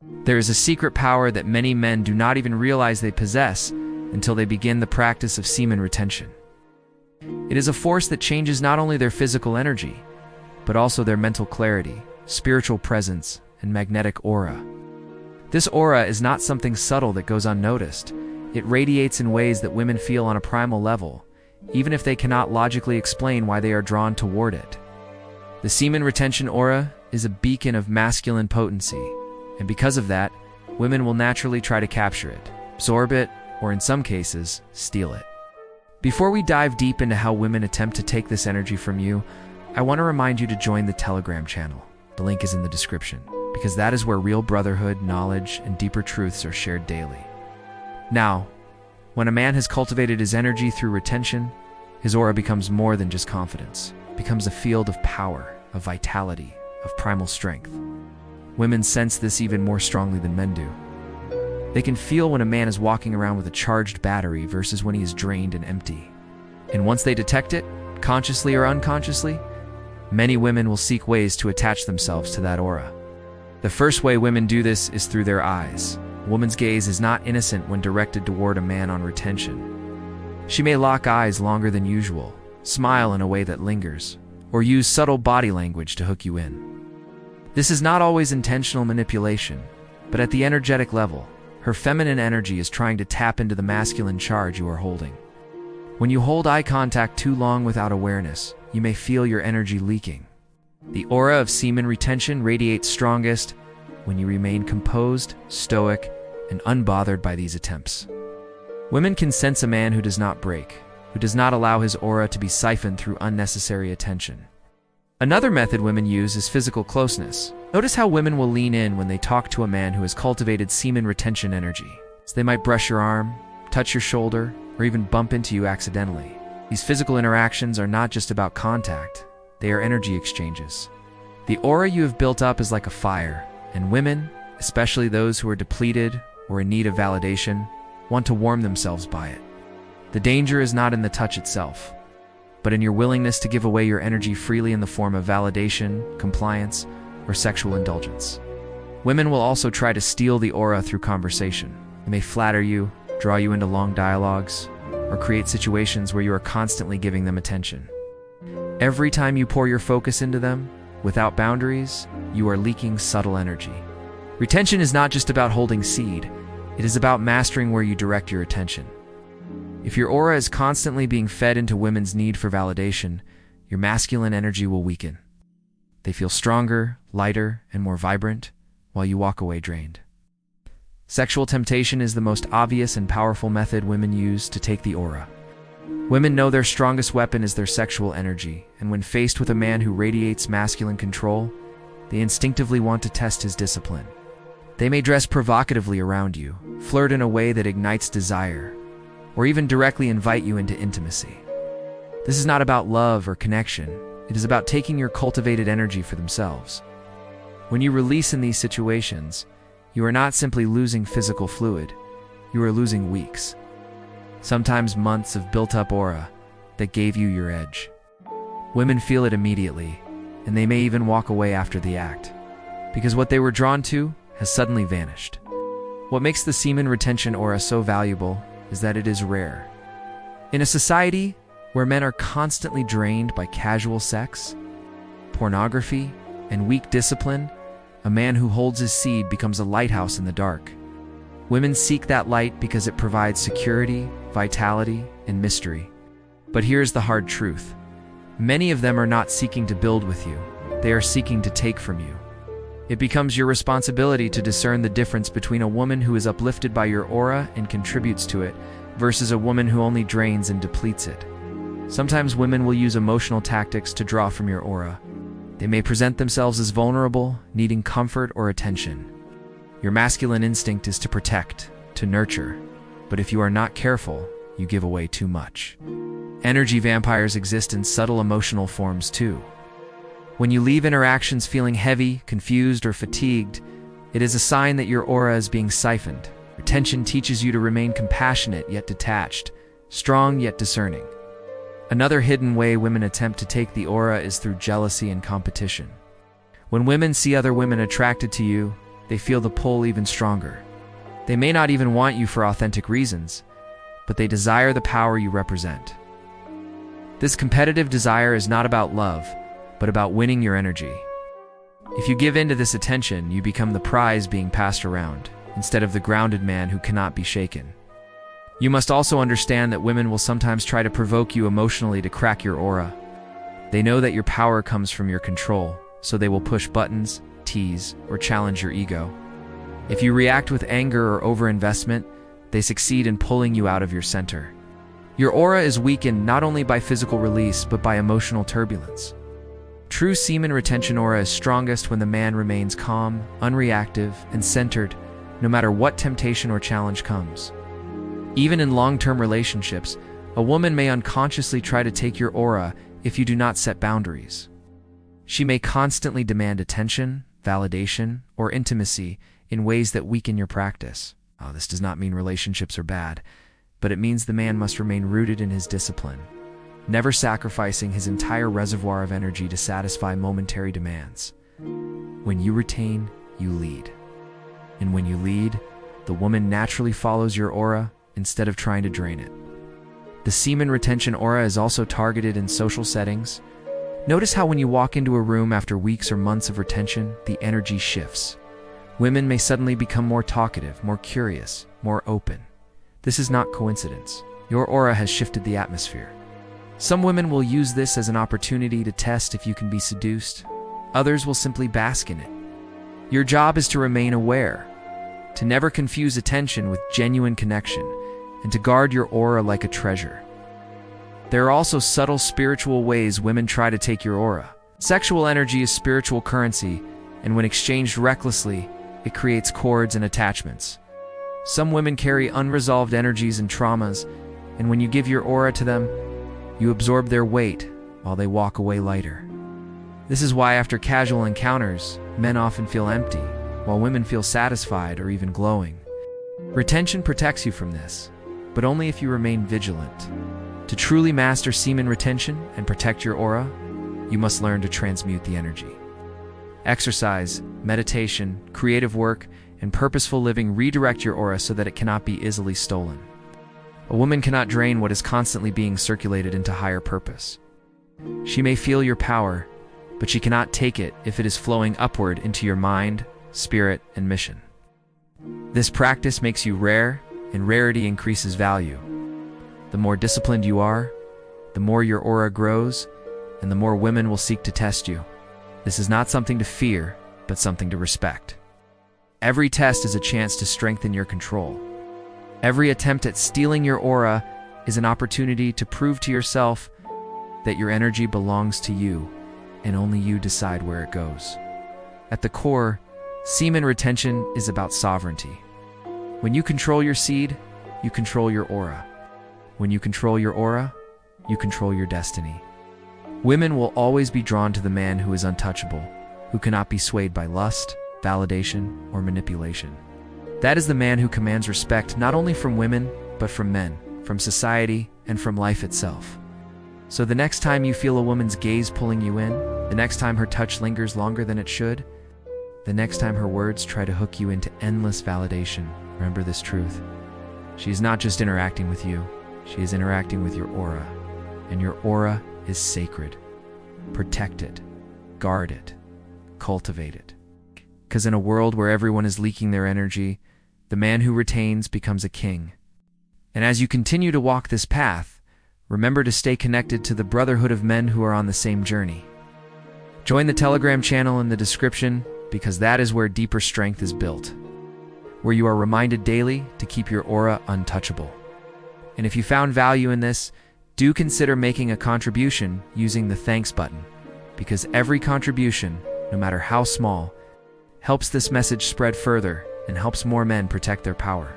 There is a secret power that many men do not even realize they possess until they begin the practice of semen retention. It is a force that changes not only their physical energy, but also their mental clarity, spiritual presence, and magnetic aura. This aura is not something subtle that goes unnoticed. It radiates in ways that women feel on a primal level, even if they cannot logically explain why they are drawn toward it. The semen retention aura is a beacon of masculine potency, and because of that, women will naturally try to capture it, absorb it, or in some cases, steal it. Before we dive deep into how women attempt to take this energy from you, I want to remind you to join the Telegram channel. The link is in the description, because that is where real brotherhood, knowledge, and deeper truths are shared daily. Now, when a man has cultivated his energy through retention, his aura becomes more than just confidence. It becomes a field of power, of vitality, of primal strength. Women sense this even more strongly than men do. They can feel when a man is walking around with a charged battery versus when he is drained and empty. And once they detect it, consciously or unconsciously, many women will seek ways to attach themselves to that aura. The first way women do this is through their eyes. A woman's gaze is not innocent when directed toward a man on retention. She may lock eyes longer than usual, smile in a way that lingers, or use subtle body language to hook you in. This is not always intentional manipulation, but at the energetic level, her feminine energy is trying to tap into the masculine charge you are holding. When you hold eye contact too long without awareness, you may feel your energy leaking. The aura of semen retention radiates strongest when you remain composed, stoic, and unbothered by these attempts. Women can sense a man who does not break, who does not allow his aura to be siphoned through unnecessary attention. Another method women use is physical closeness. Notice how women will lean in when they talk to a man who has cultivated semen retention energy. So they might brush your arm, touch your shoulder, or even bump into you accidentally. These physical interactions are not just about contact, they are energy exchanges. The aura you have built up is like a fire, and women, especially those who are depleted or in need of validation, want to warm themselves by it. The danger is not in the touch itself, but in your willingness to give away your energy freely in the form of validation, compliance, or sexual indulgence. Women will also try to steal the aura through conversation. They may flatter you, draw you into long dialogues, or create situations where you are constantly giving them attention. Every time you pour your focus into them, without boundaries, you are leaking subtle energy. Retention is not just about holding seed, it is about mastering where you direct your attention. If your aura is constantly being fed into women's need for validation, your masculine energy will weaken. They feel stronger, lighter, and more vibrant, while you walk away drained. Sexual temptation is the most obvious and powerful method women use to take the aura. Women know their strongest weapon is their sexual energy, and when faced with a man who radiates masculine control, they instinctively want to test his discipline. They may dress provocatively around you, flirt in a way that ignites desire, or even directly invite you into intimacy. This is not about love or connection. It is about taking your cultivated energy for themselves. When you release in these situations, you are not simply losing physical fluid, you are losing weeks, sometimes months of built-up aura that gave you your edge. Women feel it immediately, and they may even walk away after the act, because what they were drawn to has suddenly vanished. What makes the semen retention aura so valuable is that it is rare. In a society where men are constantly drained by casual sex, pornography, and weak discipline, a man who holds his seed becomes a lighthouse in the dark. Women seek that light because it provides security, vitality, and mystery. But here's the hard truth. Many of them are not seeking to build with you. They are seeking to take from you. It becomes your responsibility to discern the difference between a woman who is uplifted by your aura and contributes to it versus a woman who only drains and depletes it. Sometimes women will use emotional tactics to draw from your aura. They may present themselves as vulnerable, needing comfort or attention. Your masculine instinct is to protect, to nurture, but if you are not careful, you give away too much. Energy vampires exist in subtle emotional forms too. When you leave interactions feeling heavy, confused, or fatigued, it is a sign that your aura is being siphoned. Retention teaches you to remain compassionate yet detached, strong yet discerning. Another hidden way women attempt to take the aura is through jealousy and competition. When women see other women attracted to you, they feel the pull even stronger. They may not even want you for authentic reasons, but they desire the power you represent. This competitive desire is not about love, but about winning your energy. If you give in to this attention, you become the prize being passed around, instead of the grounded man who cannot be shaken. You must also understand that women will sometimes try to provoke you emotionally to crack your aura. They know that your power comes from your control, so they will push buttons, tease, or challenge your ego. If you react with anger or overinvestment, they succeed in pulling you out of your center. Your aura is weakened not only by physical release, but by emotional turbulence. True semen retention aura is strongest when the man remains calm, unreactive, and centered, no matter what temptation or challenge comes. Even in long-term relationships, a woman may unconsciously try to take your aura if you do not set boundaries. She may constantly demand attention, validation, or intimacy in ways that weaken your practice. This does not mean relationships are bad, but it means the man must remain rooted in his discipline, never sacrificing his entire reservoir of energy to satisfy momentary demands. When you retain, you lead. And when you lead, the woman naturally follows your aura instead of trying to drain it. The semen retention aura is also targeted in social settings. Notice how when you walk into a room after weeks or months of retention, the energy shifts. Women may suddenly become more talkative, more curious, more open. This is not coincidence. Your aura has shifted the atmosphere. Some women will use this as an opportunity to test if you can be seduced. Others will simply bask in it. Your job is to remain aware, to never confuse attention with genuine connection, and to guard your aura like a treasure. There are also subtle spiritual ways women try to take your aura. Sexual energy is spiritual currency, and when exchanged recklessly, it creates cords and attachments. Some women carry unresolved energies and traumas, and when you give your aura to them, you absorb their weight while they walk away lighter. This is why after casual encounters, men often feel empty, while women feel satisfied or even glowing. Retention protects you from this, but only if you remain vigilant. To truly master semen retention and protect your aura, you must learn to transmute the energy. Exercise, meditation, creative work, and purposeful living redirect your aura so that it cannot be easily stolen. A woman cannot drain what is constantly being circulated into higher purpose. She may feel your power, but she cannot take it if it is flowing upward into your mind, spirit, and mission. This practice makes you rare, and rarity increases value. The more disciplined you are, the more your aura grows, and the more women will seek to test you. This is not something to fear, but something to respect. Every test is a chance to strengthen your control. Every attempt at stealing your aura is an opportunity to prove to yourself that your energy belongs to you, and only you decide where it goes. At the core, semen retention is about sovereignty. When you control your seed, you control your aura. When you control your aura, you control your destiny. Women will always be drawn to the man who is untouchable, who cannot be swayed by lust, validation, or manipulation. That is the man who commands respect not only from women, but from men, from society, and from life itself. So the next time you feel a woman's gaze pulling you in, the next time her touch lingers longer than it should, the next time her words try to hook you into endless validation, remember this truth. She is not just interacting with you, she is interacting with your aura, and your aura is sacred. Protect it, guard it, cultivate it. Because in a world where everyone is leaking their energy, the man who retains becomes a king. And as you continue to walk this path, remember to stay connected to the brotherhood of men who are on the same journey. Join the Telegram channel in the description, because that is where deeper strength is built, where you are reminded daily to keep your aura untouchable. And if you found value in this, do consider making a contribution using the thanks button, because every contribution, no matter how small, helps this message spread further and helps more men protect their power.